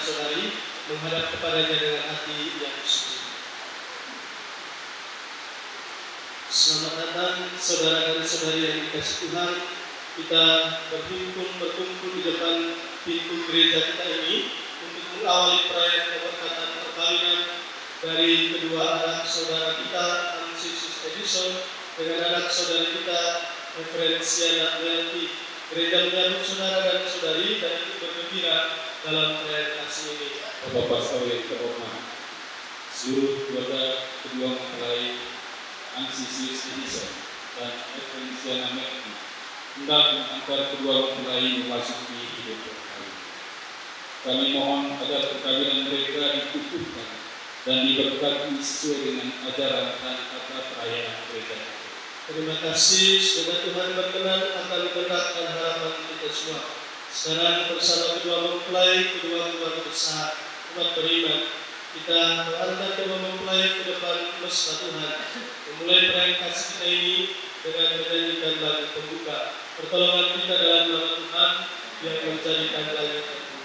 saudari menghadap kepadanya dengan hati yang suci. Selamat datang saudara dan saudari yang dikasihi Tuhan. Kita berkumpul di depan pintu gereja kita ini untuk mengawali perayaan keberkatan perkawinan dari kedua anak saudara kita, Ansisus Edison dengan anak saudara kita, Referensiana Melty. Gereja menyambut saudara dan saudari dan ikut bergembira dalam perayaan kasih ini. Bapak Pastor yang terhormat, seluruh keluarga kedua mempelai Ansisus Edison dan Referensiana Melty hendak mengantar kedua mempelai memasuki hidup perkawinan. Kami mohon agar perkawinan mereka dikukuhkan dan diberkati sesuai dengan ajaran dan tata perayaan gereja. Terima kasih, semoga Tuhan berkenan akan berkat dan harapan kita semua. Sekarang bersama kedua mempelai, kedua keluarga besar, umat beriman, kita mengantar kedua mempelai ke depan mesbah Tuhan, memulai perayaan kasih kita ini dengan menyanyikan lagu pembuka. Pertolongan kita dalam nama Tuhan yang menjadikan langit dan bumi.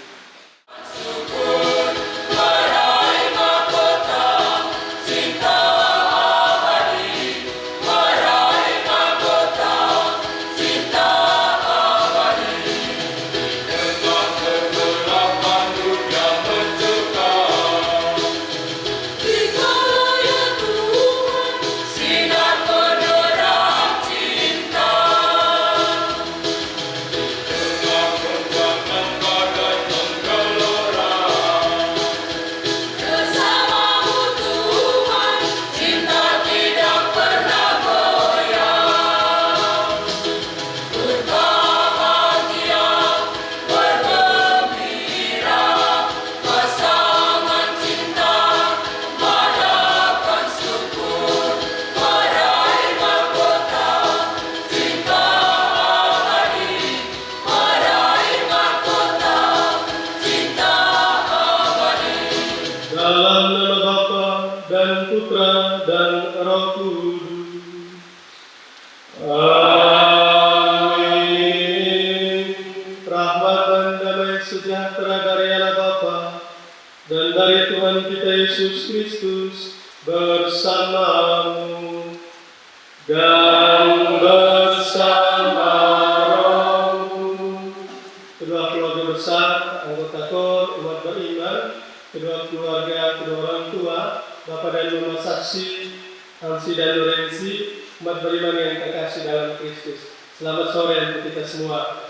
Selamat sore untuk kita semua.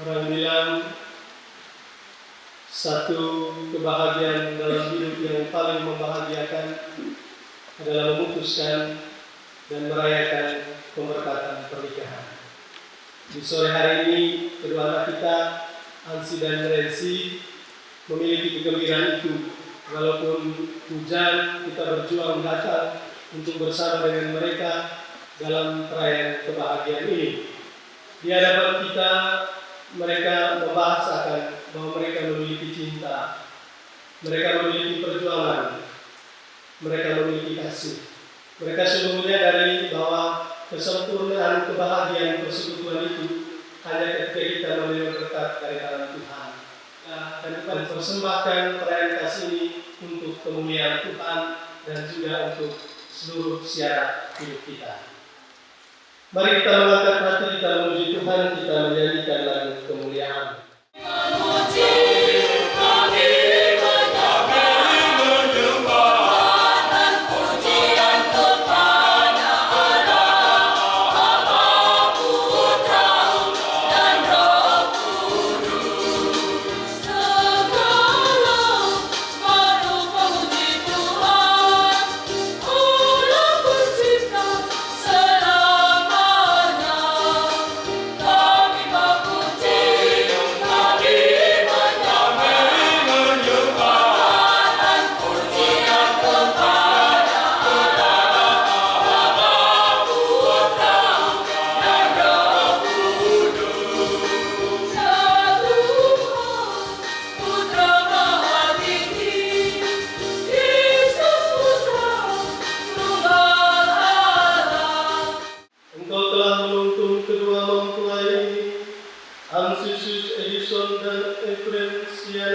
Orang bilang satu kebahagiaan dalam hidup yang paling membahagiakan adalah memutuskan dan merayakan pemberkatan pernikahan. Di sore hari ini kedua anak kita, Ansi dan Rensi, memiliki kegembiraan itu. Walaupun hujan, kita berjuang datang untuk bersama dengan mereka dalam perayaan kebahagiaan ini. Di hadapan kita, mereka membahasakan bahwa mereka memiliki cinta, mereka memiliki perjuangan, mereka memiliki kasih. Mereka sungguh menyadari bahwa kesempurnaan kebahagiaan persekutuan itu hanya ketika kita menerima berkat dari tangan Tuhan. Dan kita mempersembahkan perayaan kasih ini untuk kemuliaan Tuhan dan juga untuk seluruh syarat hidup kita. Mari kita mengangkat hati kita memuji Tuhan, kita menyanyikan lagu kemuliaan. Kami memuji, kami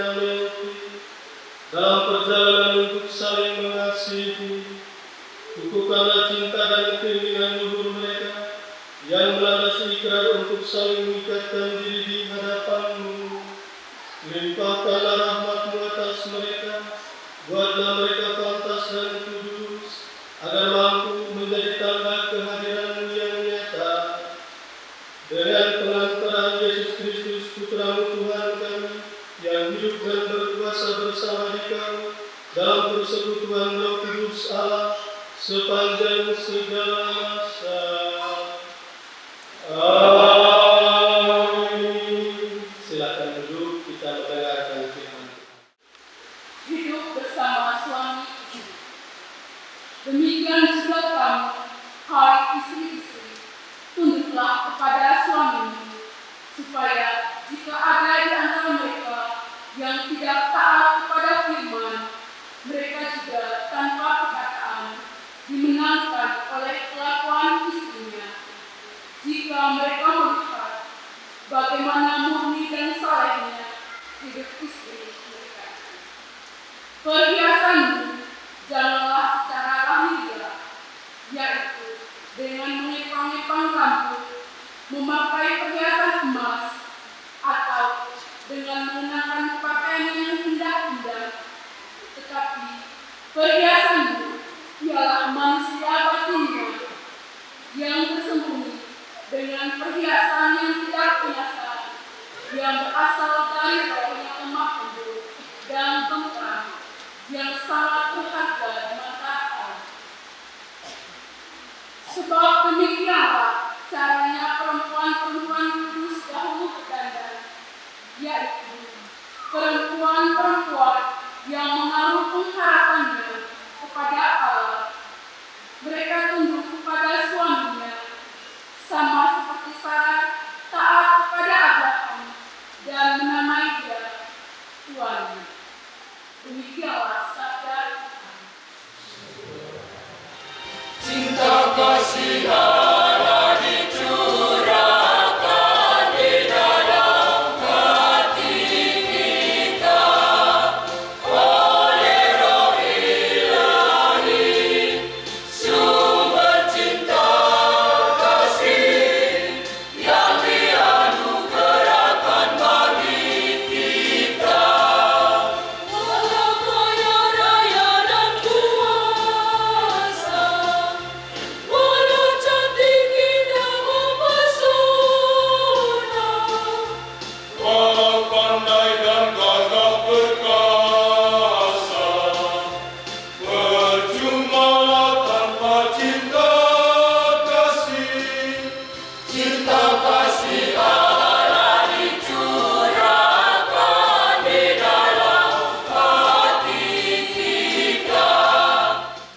dan Melki dalam perjalanan untuk saling mengasihi. Kukuhkanlah cinta dan keinginan luhur mereka yang melandasi ikrar untuk saling mengikatkan diri di hadapan-Mu. Limpahkanlah rahmat-Mu atas mereka, buatlah mereka pantas dan kudus, agar mampu menjadi tanda kehadiran-Mu yang nyata. Dengan pengantaran Yesus Kristus, Putra-Mu Tuhan kami, yang hidup dan berkuasa bersama di Kau dalam persekutuan Roh Kudus Allah, sepanjang segala masa. Amin. Silakan duduk, kita mendengarkan firman Tuhan. Hidup bersama suami istri. Demikian juga kamu, hai istri-istri, tunduklah kepada suamimu, supaya jika ada di antara mereka yang tidak taat kepada firman, mereka juga tanpa perkataan dimenangkan oleh kelakuan istrinya. Jika mereka melihat bagaimana murni dan salehnya hidup istri mereka. Perhiasanmu janganlah secara lahiriah, yaitu dengan mengepang-epang rambut, memakai perhiasan emas, atau dengan mengenakan pakaian yang indah-indah, tetapi perhiasanmu ialah manusia batinnya yang bersembunyi dengan perhiasan yang tidak biasa, yang berasal dari Roh yang lemah lembut dan tentram, yang sangat berharga di mata Allah. Sebab demikianlah caranya perempuan-perempuan kudus dahulu berdandan, yaitu perempuan-perempuan yang menaruh pengharapannya kepada Allah. Mereka tunduk kepada suaminya, sama seperti Sarah taat kepada Abraham dan menamai dia tuannya. Demikianlah sabda Tuhan. Cinta kasih Allah dicurahkan di dalam hati kita oleh Roh Ilahi, sumber cinta kasih yang dianugerahkan bagi kita. Walau kaya raya dan kuasa, walau cantik indah mempesona, walau pandai dan gagah perkasa, percumalah tanpa cinta kasih. Cinta kasih Allah dicurahkan di dalam hati kita.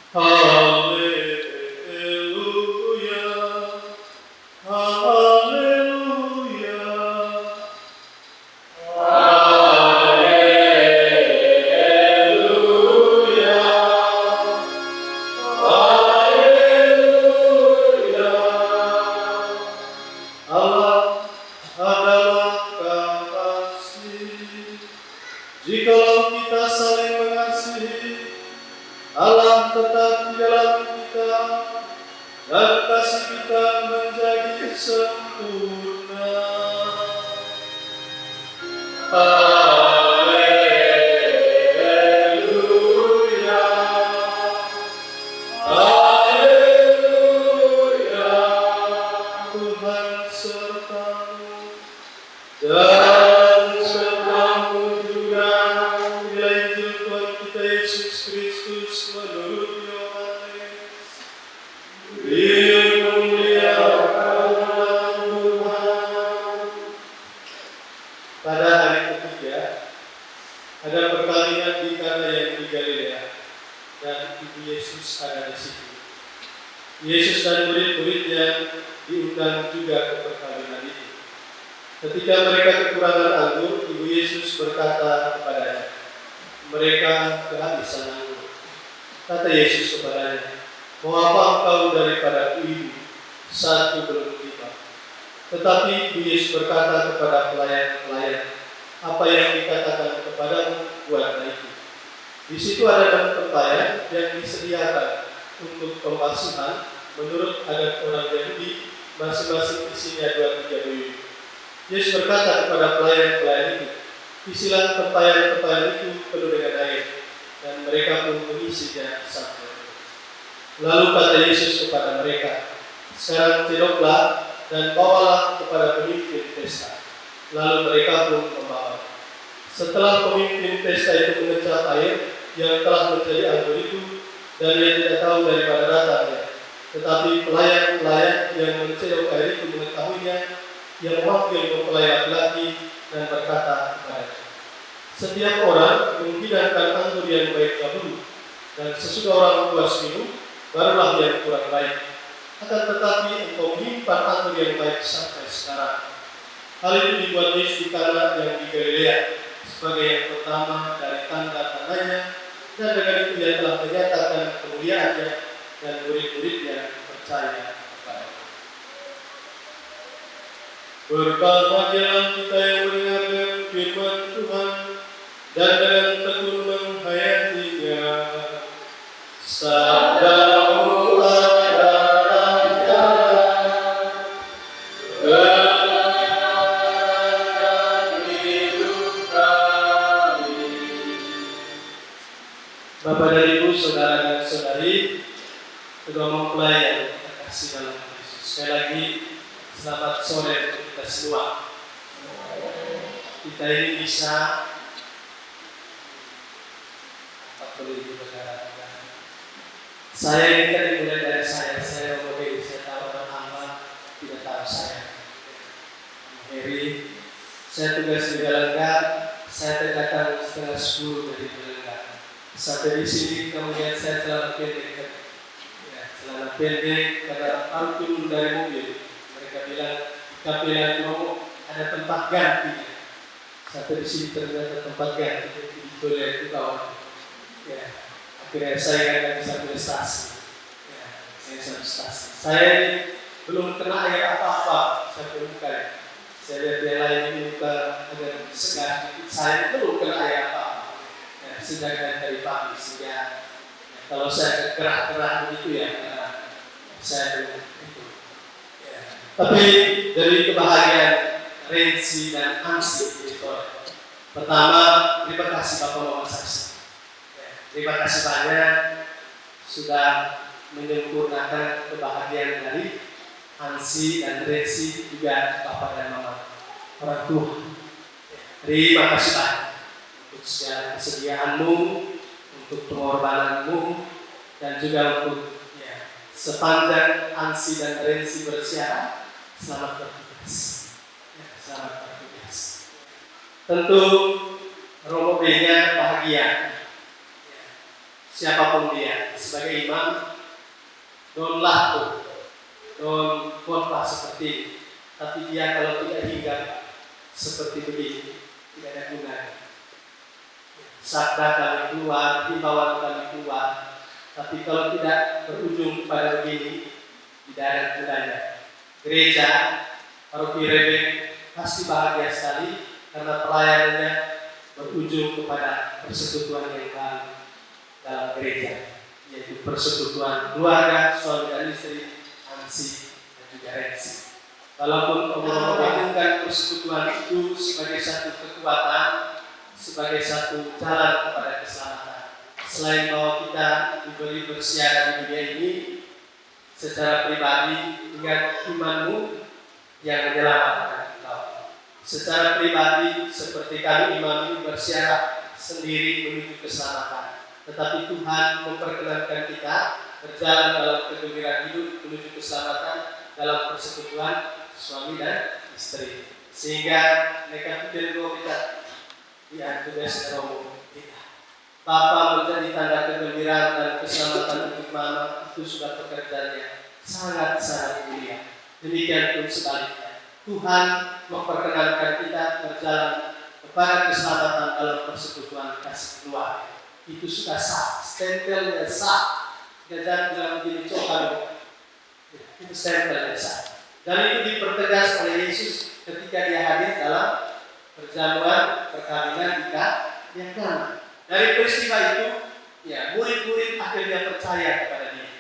Haleluya, haleluya, haleluya, haleluya. Allah adalah kasih. Jikalau kita saling mengasihi, Allah tetap di dalam kita, dan kasih kita menjadi sempurna. Haleluya, haleluya. Tuhan sertamu, dan sertamu juga bila Injil Tuhan kita Yesus Kristus menurut Yohanes. Dimuliakanlah Tuhan. Pada hari ketiga ada perkawinan di Kana yang di Galilea, dan ibu Yesus ada di situ. Yesus dan murid-muridnya diundang juga ke perkawinan itu. Ketika mereka kekurangan anggur, ibu Yesus berkata kepadanya, "Mereka kehabisan anggur." Kata Yesus kepadanya, "Mau apa engkau daripadaku ibu? Satu belum tiba." Tetapi ibu Yesus berkata kepada pelayan-pelayan, apa yang dikatakan kepadamu, buatlah itu. Di situ ada 6 tempayan yang disediakan untuk pembasuhan menurut adat orang Yahudi, masing-masing isinya 2-3 duyung. Yesus berkata kepada pelayan-pelayan itu, isilah tempayan-tempayan itu penuh dengan air, dan mereka pun mengisinya sampai. Lalu kata Yesus kepada mereka, sekarang cedoklah dan bawalah kepada pemimpin pesta. Lalu mereka pun membawa. Setelah pemimpin pesta itu mengecap air yang telah menjadi anggur itu, dan ia tidak tahu dari mana datangnya, tetapi pelayan-pelayan yang mencedok air itu mengetahuinya, yang memanggil mempelai laki-laki dan berkata kepadanya, setiap orang menghidangkan anggur yang baik dahulu, dan sesudah orang puas minum, barulah yang kurang baik. Akan tetapi engkau menyimpan anggur yang baik sampai sekarang. Hal itu dibuat Yesus di Kana yang di Galilea sebagai yang pertama dari tanda-tandanya, dan dengan itu ia telah menyatakan kemuliaannya, dan murid-muridnya percaya kepada-Nya. Berbahagialah kita yang mendengarkan firman Tuhan dan dengan tekun menghayatinya. Sabdamu adalah jalan kebenaran hidup kami. Bapak dan Ibu, saudara dan saudari, kedua mempelai yang kita kasih dalam Yesus. Sekali lagi, selamat sore untuk kita semua. Kita ini bisa saya ini kan dimulai dari saya mau Heri, saya tahu orang Ahmad tidak tahu saya. Heri, saya tugas di Galangga, saya datang setengah 10 dari Galangga. Sampai di sini kamu lihat saya celana pendek, ya, celana pendek karena baru turun dari mobil. Mereka bilang, tapi yang mau ada tempat ganti. Sampai di sini ternyata tempat ganti di toilet itu kawan. Ya, akhirnya saya nggak bisa prestasi. Ya, saya satu stasi. Saya ini belum kena air apa-apa. Saya perlukan. Saya lihat yang lain ini buka agak segar. Saya belum kena air apa-apa. Ya, sedangkan dari pagi sehingga ya, kalau saya gerak-gerak begitu ya, saya belum itu. Ya. Tapi dari kebahagiaan Rensi dan Ansi itu. Pertama, terima kasih Bapak Mama Saksi. Terima kasih banyak sudah menyempurnakan kebahagiaan dari Ansi dan Resi, juga Bapak dan Mama orang tua. Terima kasih banyak untuk segala kesediaanmu, untuk pengorbananmu, dan juga untuk ya, sepanjang Ansi dan Resi bersiaran. Selamat bertugas. Ya, selamat bertugas. Tentu Romo B-nya bahagia. Siapapun dia, sebagai imam, don't laku, don't khotbah seperti ini. Tapi dia kalau tidak hinggap seperti begini, tidak ada gunanya. Sabda kami keluar, himbauan kami keluar, tapi kalau tidak berujung kepada begini, tidak ada gunanya. Gereja, paroki Rebek pasti bahagia sekali karena pelayanannya berujung kepada persekutuan yang baru dalam gereja, yaitu persekutuan keluarga, suami dan istri, Ansi dan juga Rensi. Walaupun Allah mengagungkan persekutuan itu sebagai satu kekuatan, sebagai satu jalan kepada keselamatan. Selain bahwa kita diberi bersiaga di dunia ini, secara pribadi dengan imanmu yang menyelamatkan engkau. Secara pribadi seperti kami imam ini bersiaga sendiri menuju keselamatan. Tetapi Tuhan memperkenankan kita berjalan dalam kegembiraan hidup menuju keselamatan dalam persekutuan suami dan istri. Sehingga mereka tidak kita tugas Romo kita. Bapa menjadi tanda kegembiraan dan keselamatan untuk mama, itu sudah pekerjaannya sangat-sangat mulia. Demikian pun sebaliknya. Tuhan memperkenankan kita berjalan kepada keselamatan dalam persekutuan kasih keluarga. Itu sudah sah, stempelnya sah. Dan dalam diri coba itu stempelnya sah. Dan itu dipertegas oleh Yesus ketika dia hadir dalam perjamuan perkawinan di agama. Dari peristiwa itu, ya murid-murid akhirnya percaya kepada dia.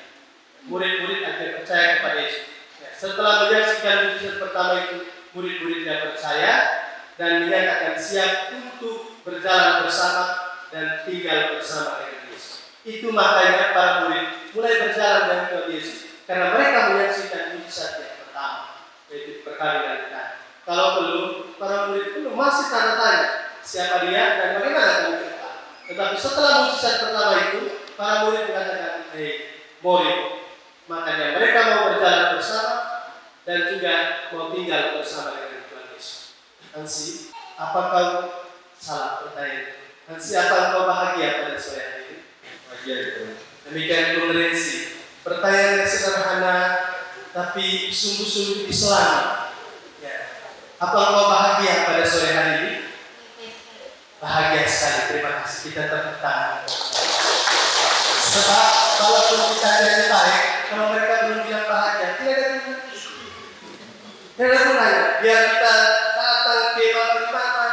Murid-murid akhirnya percaya kepada Yesus. Ya, setelah menyaksikan mujizat pertama itu, murid-muridnya percaya dan menyatakan siap untuk berjalan bersama dan tinggal bersama dengan Yesus. Itu makanya para murid mulai berjalan dengan Yesus karena mereka menyaksikan mujizat yang pertama, yaitu perkawinan kita. Kalau belum, para murid belum masih tanda tanya siapa dia dan bagaimana kami kenal. Tetapi setelah mujizat pertama itu, para murid mengatakan, murid. Makanya mereka mau berjalan bersama dan juga mau tinggal bersama dengan Tuhan Yesus. Nansi, apakah salah pertanyaan? Nansi, apa engkau bahagia pada sore hari ini? Bahagia itu. Demikian konferensi. Pertanyaan yang sederhana, tapi sungguh-sungguh Islam. Ya. Apa engkau bahagia pada sore hari ini? Bahagia sekali. Terima kasih. Kita tepuk tangan. Sebab walaupun kita jadi baik, kalau mereka belum bilang bahagia, tidak ada gunanya. Tidak ada gunanya. Biar kita datang ke mana,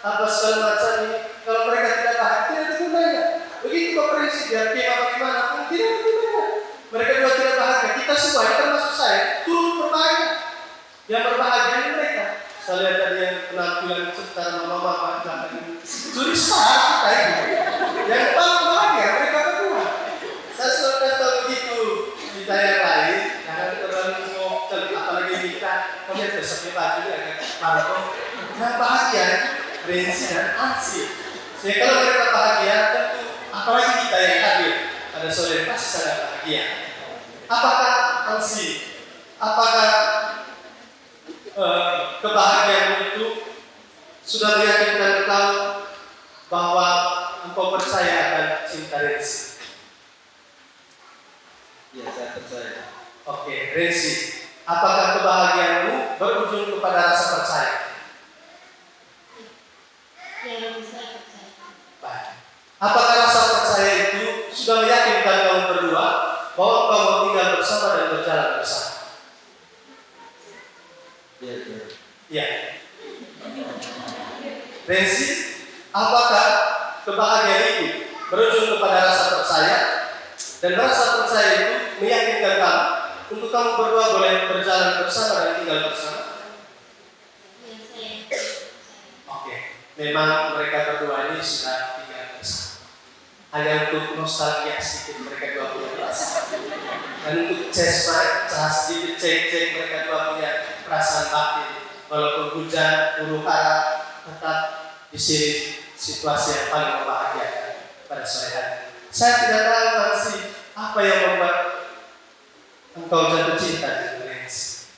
apa segala macam ini, kalau mereka tidak bahagia, tidak ada gunanya. Begitu konferensi, biar ke bagaimana pun tidak ada gunanya. Mereka juga tidak bahagia. Kita semua, termasuk saya, turut berbahagia. Yang berbahagia ini mereka. Saya lihat tadi yang penampilan sekitar mama-mama, suri sah kita ini. Yang paling bahagia mereka berdua. Saya sudah tahu begitu. Kita yang lain, jangan terlalu ngomong, apalagi kita, kemudian besoknya baju agak marah. Yang bahagia, Rensi dan Ansi. Jadi kalau mereka bahagia, tentu apalagi kita yang hadir pada sore pasti sangat bahagia. Apakah Ansi? Apakah kebahagiaan itu sudah meyakinkan engkau bahwa engkau percaya akan cinta Rensi? Ya, saya percaya. Oke, Rensi, apakah kebahagiaanmu berujung kepada rasa percaya? Ya, saya percaya. Baik. Apakah rasa percaya itu sudah meyakinkan kamu berdua bahwa engkau mau tinggal bersama dan berjalan bersama? Iya, iya. Ya. Rensi, apakah kebahagiaan itu berujung kepada rasa percaya dan rasa percaya itu meyakinkan kamu untuk kamu berdua boleh berjalan bersama dan tinggal bersama? Ya, saya percaya. Oke, memang mereka berdua ini sudah tinggal bersama. Hanya untuk nostalgia sedikit mereka dua punya perasaan. Dan untuk sedikit cek mereka dua punya perasaan batin. Walaupun hujan, huru hara, tetap di sini situasi yang paling membahagiakan pada sore hari. Saya tidak tahu masih apa yang membuat engkau jatuh cinta dengan Rensi.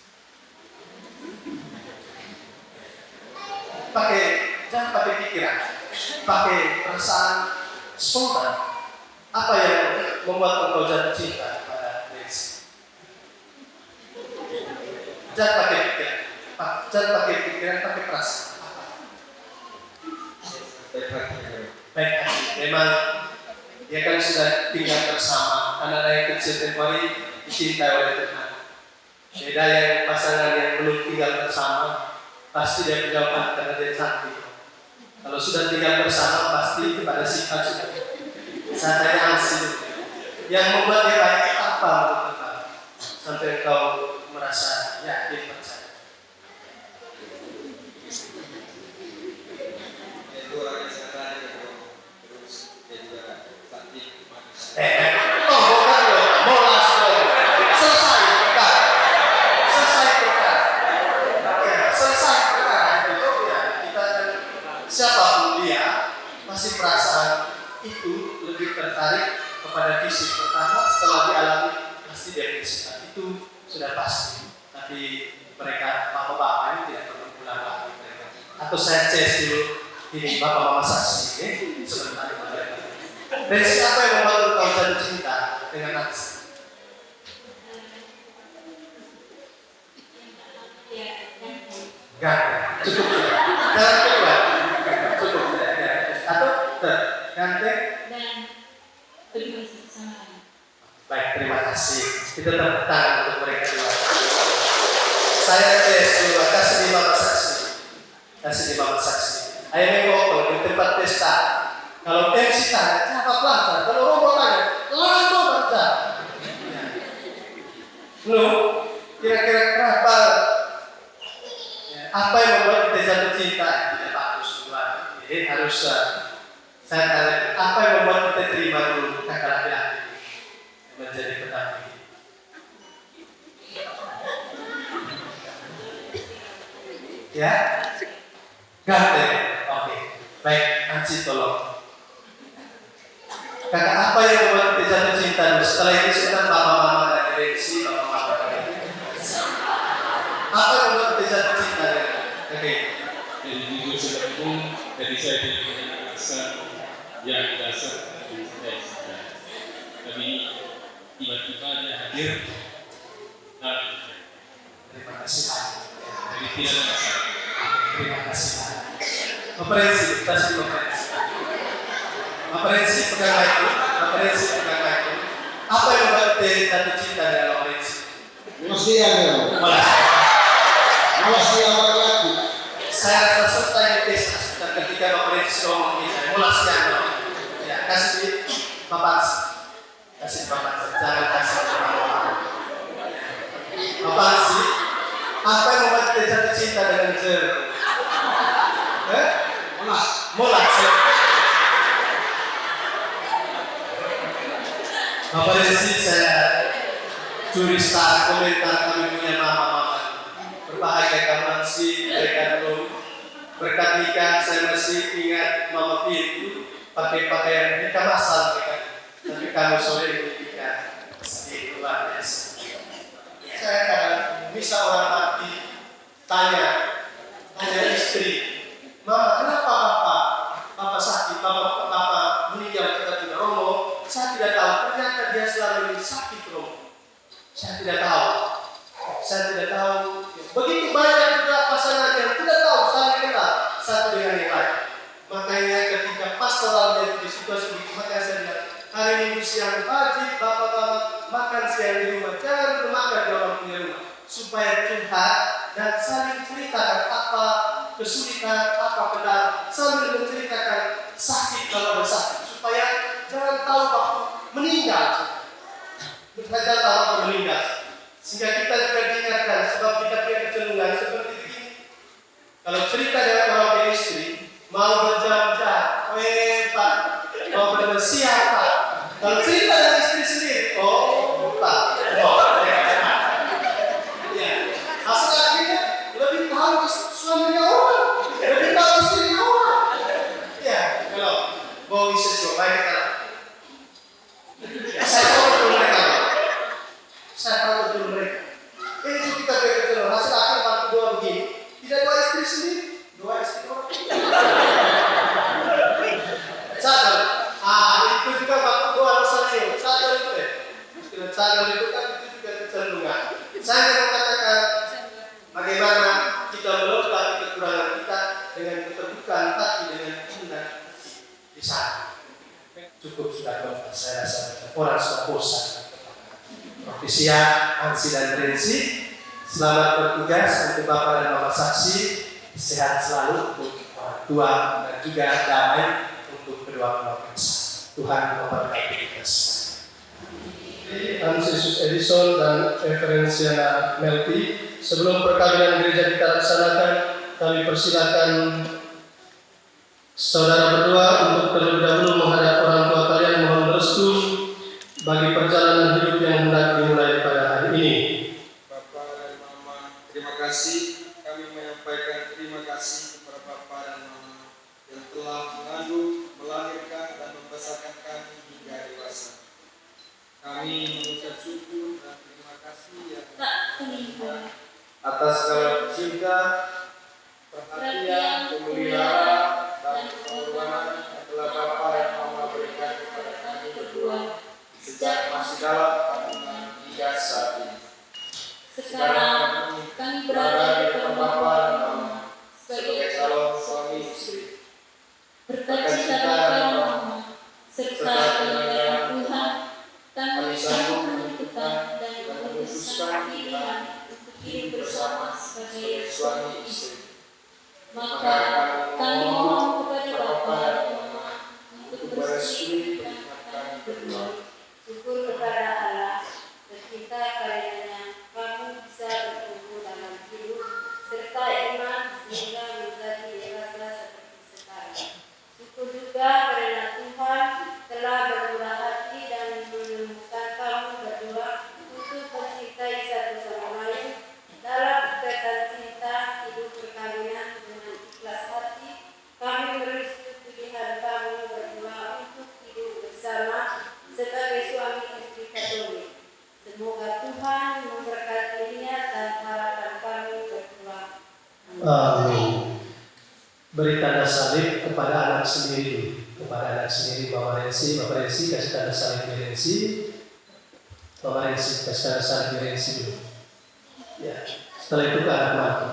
Jangan pakai pikiran, pakai perasaan spontan. Apa yang membuat engkau jatuh cinta pada Rensi? Jangan pakai pikiran. Jangan pakai pikiran, pakai perasaan. Baik hati. Memang dia kan sudah tinggal bersama. Anak-anak yang kecil tempoh hari dicintai oleh Tuhan. Beda yang pasangan yang belum tinggal bersama, pasti dia menjawab karena dia cantik. Kalau sudah tinggal bersama, pasti pada sifat sudah. Saya tanya Ansi, yang membuat dia baik apa menurut engkau? Sampai engkau merasa yakin percaya. Itu orang yang sangat rajin, terus dia juga sakit. Bukan loh, molas loh. Selesai perkara. Ya, selesai perkara itu ya kita siapapun dia masih perasaan itu lebih tertarik kepada fisik pertama setelah dialami pasti dia fisik itu sudah pasti. Tapi mereka bapak-bapak ini tidak perlu pulang lagi mereka. Atau saya cek dulu ini bapak mama saksi sebentar mereka. Dan siapa yang membuat engkau jatuh cinta dengan Ansi? Ganteng, cukup sudah. Jangan keluar, cukup sudah. Atau ganteng. Dan berdua sama. Baik, terima kasih. Kita tepuk tangan untuk mereka dua. Saya tes dulu, kasih di mama saksi. Ayo nengok di tempat pesta. Kalau MC tanya, siapa pelanggan? Kalau robot tanya, lalu baca. Lu kira-kira kenapa? Apa yang membuat kita jatuh cinta? Tidak bagus duluan. Jadi harus saya tanya, apa yang membuat kita terima dulu kakak laki-laki menjadi pendamping? Ya, ganteng. Oke, baik. Ansi tolong. Kakak, apa yang membuat kita jatuh cinta dulu? Setelah itu sudah mama-mama dan direksi, mama-mama dan direksi. Apa yang membuat kita jatuh cinta? Oke. Jadi jujur seperti dari saya tidak punya alasan yang dasar dari saya. Tapi tiba-tiba dia hadir dan Terima kasih Pak. dari tidak ada masalah. Terima kasih Pak. Konferensi, kasih konferensi. Konferensi pegang itu, konferensi pegang itu. Apa yang membuat kita jatuh cinta dengan konferensi? Mesti ada. Mesti ada lagi. Saya rasa selesai di desa dan ketika konferensi ngomong kita, mulai siang dong. Ya, kasih papan, kasih papan, jangan kasih papan. Papan sih. Apa yang membuat kita jatuh cinta dengan Jer? Molas. Konferensi saya curi start komentar kami punya mama-mama. Berbahagia kamu masih mereka belum berkat nikah. Saya masih ingat Mama itu pakai pakaian nikah masal mereka. Tapi kamu sore ini nikah sedih luar biasa. Saya kadang bisa orang mati tanya istri, Mama kenapa Bapak sakit, Bapak meninggal kita tidak romo. Saya tidak tahu, ternyata dia selalu sakit romo. Saya tidak tahu. Begitu banyak juga pasangan yang tidak tahu saling kenal satu dengan yang lain. Makanya ketika pastoralnya di situasi begitu, maka saya bilang hari Minggu siang wajib bapak-bapak makan siang di rumah, jangan makan di orang punya rumah, supaya curhat dan saling ceritakan apa kesulitan, apa kendala, sambil menceritakan sakit kalau bersakit, supaya jangan tahu waktu meninggal. Belajar tahu waktu meninggal. Sehingga kita juga diingatkan, sebab kita punya kecenderungan seperti ini. Kalau cerita dengan orang istri, mau berjam-jam, Pak, mau benar siapa? Kalau cerita dengan istri sendiri, Pak, ya. Asal akhirnya lebih tahu suaminya orang, lebih tahu istrinya orang. Ya, kalau mau sesuatu baik kalau saya tahu betul mereka. Itu kita betul. Hasil akhir waktu dua begini, tidak dua istri sendiri, dua istri orang. Sadar, itu juga waktu dua alasannya. Sadar itu istilah sadar itu kan itu juga kecenderungan. Saya mau katakan bagaimana kita melengkapi kekurangan kita dengan keterbukaan hati dengan indah di sana. Cukup sudah dong, saya rasa orang sudah bosan. Profesia, Ansi dan Rensi, selamat bertugas untuk Bapak dan Mama Saksi, sehat selalu untuk orang tua dan juga damai untuk kedua keluarga. Tuhan memberkati kita semua. Ansisus Edison dan Eferensiana Melty, sebelum perkawinan gereja kita laksanakan, kami persilakan saudara berdua untuk terlebih dahulu menghadap orang tua kalian, mohon restu bagi perjalanan hidup yang hendak dimulai pada hari ini. Bapak dan Mama, terima kasih. Kami menyampaikan terima kasih kepada Bapak dan Mama yang telah mengandung, melahirkan dan membesarkan kami hingga dewasa. Kami mengucap syukur dan terima kasih yang atas segala cinta, perhatian, pemeliharaan dan pengorbanan yang telah Bapak dan Mama berikan kepada kami berdua sejak masih dalam kandungan hingga saat ini. Sekarang kami berada di depan Bapa dan Mama sebagai calon suami istri. berkata-kata kepada Mama serta kepada Tuhan, kami sanggup menentukan dan memutuskan pilihan untuk hidup bersama sebagai suami istri. Maka sulit mengingatkan berdua. Syukur kepada Allah, tercipta karenanya kamu bisa bertumbuh dalam hidup serta iman sehingga menjadi dewasa seperti sekarang. Syukur juga karena Tuhan telah bermurah hati dan menemukan kamu berdua untuk mencintai satu sama lain dalam ikatan cinta hidup perkawinan dengan ikhlas hati. Kami merestui pilihan kamu berdua untuk hidup bersama sebagai suami istri Katolik. Semoga Tuhan memberkati niat dan harapan kami berdua. Amin. Beri tanda salib kepada anak sendiri, kepada anak sendiri. Bapak Rensi kasih tanda salib di Rensi. Bapak Rensi kasih tanda salib di Rensi dulu. Ya. Setelah itu ke anak mantu.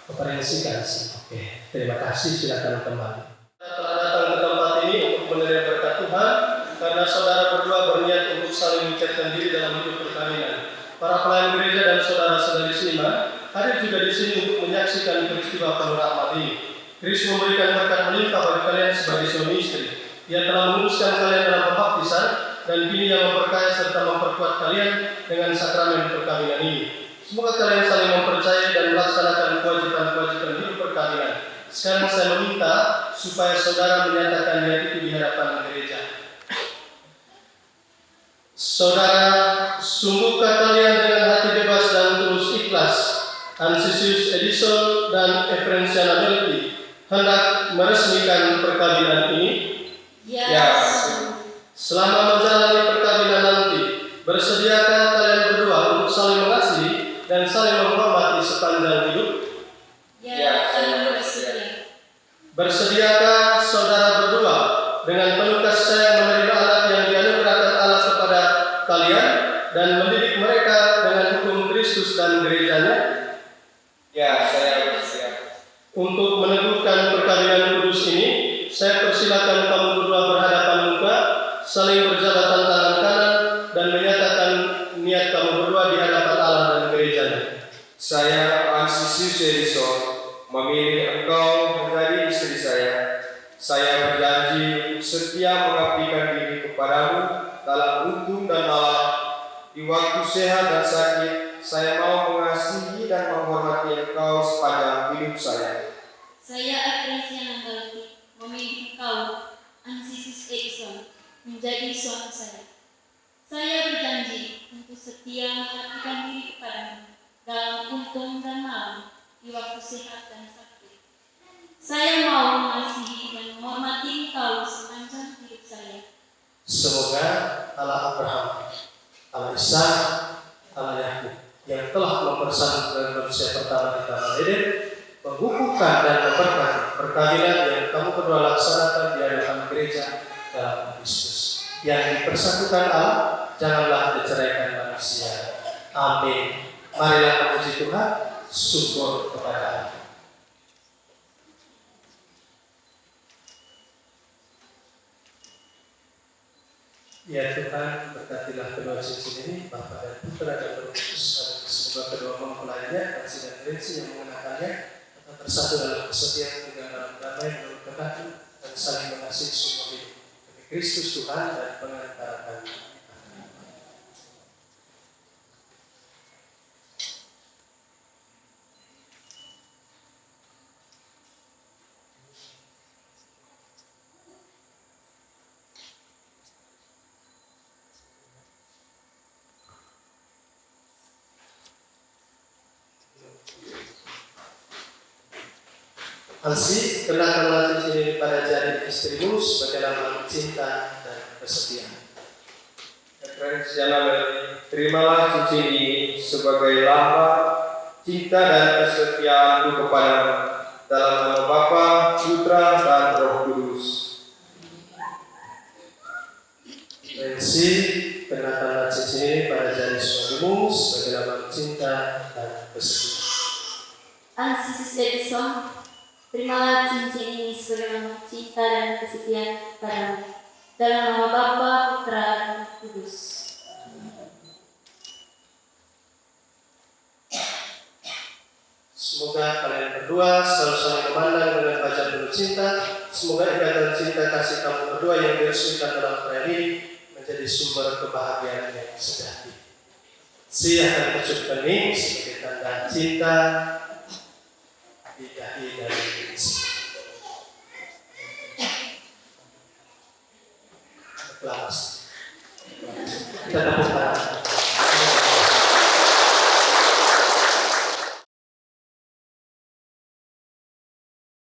Bapak Rensi kasih. Oke. Terima kasih. Silakan kembali. Kita telah datang ke tempat ini untuk menerima berkat Tuhan. Karena saudara berdua berniat untuk saling mengikatkan diri dalam hidup perkawinan. Para pelayan gereja dan saudara-saudari seiman hadir juga di sini untuk menyaksikan peristiwa penuh rahmat ini. Kristus memberikan berkat melimpah bagi kalian sebagai suami istri. Dia telah menguruskan kalian dalam pembaptisan dan kini yang memperkaya serta memperkuat kalian dengan sakramen perkawinan ini. Semoga kalian saling mempercayai dan melaksanakan kewajiban-kewajiban hidup perkawinan. Sekarang saya meminta supaya saudara menyatakan niat itu di hadapan gereja. Saudara, sungguhkah kalian dengan hati bebas dan tulus ikhlas, Ansisius Edison dan Efrensiana Melki, hendak meresmikan perkawinan ini? Ya. Selama menjalani perkawinan nanti, bersediakah kalian berdua untuk saling mengasihi dan saling menghormati sepanjang hidup? Ya, kami bersedia. Bersediakah saudara berdua dengan penuh kasih sayang menerima anak yang dianugerahkan Allah kepada kalian dan mendidik mereka dengan hukum Kristus dan gerejanya? Ya, saya bersiap. Untuk meneguhkan perkawinan kudus ini, saya persilakan kamu berdua berhadapan muka, saling berjabatan tangan kanan dan menyatakan niat kamu berdua di hadapan Allah dan gerejanya. Saya Ansisius Edison memilih engkau menjadi istri saya. Saya berjanji untuk setia mengabdikan diri kepadamu dalam untung dan Allah. Di waktu sehat dan sakit, saya mau mengasihi dan menghormati engkau sepanjang hidup saya. Saya Efrensiana Melki memilih engkau, Ansisius Edison, menjadi suami saya. Saya berjanji untuk setia mengabdikan diri kepadamu dalam untung dan malam di waktu sehat dan sakit. Saya mau mengasihi dan menghormati engkau sepanjang hidup saya. Semoga Allah Abraham, Allah Ishak, Allah Yakub yang telah mempersatukan manusia pertama di Taman Eden, menghubungkan dan memberkati perkawinan yang kamu berdua laksanakan di hadapan gereja dalam Kristus. Yang dipersatukan Allah, janganlah diceraikan manusia. Amin. Marilah memuji Tuhan, syukur kepada Allah. Ya Tuhan, berkatilah kedua cincin ini, Bapa dan Putra dan Roh Kudus. Semoga kedua mempelainya, kasih dan Rensi yang mengenakannya, tetap bersatu dalam kesetiaan, tinggal dalam damai, menurut kehendak dan saling mengasihi semua hidup. Demi Kristus Tuhan dan pengantara kami. Ansi, kenakanlah cincin ini pada jari istrimu sebagai lambang cinta dan kesetiaan. Efrensiana Melki, terimalah cincin ini sebagai lambang cinta dan kesetiaanku kepadamu dalam nama Bapa, Putra, dan Roh Kudus. Rensi, kenakanlah cincin ini pada jari suamimu sebagai lambang cinta dan kesetiaan. Ansisius Edison, terimalah cincin ini sebagai lambang cinta dan kesetiaan padamu dalam nama Bapa, Putra, dan Roh Kudus. Semoga kalian berdua selalu saling memandang dengan wajah penuh cinta. Semoga ikatan cinta kasih kamu berdua yang diresmikan dalam perayaan ini menjadi sumber kebahagiaan yang sejati. Saya akan mengucapkan ini sebagai tanda cinta di dahi dan di sini. Kita tepuk tangan.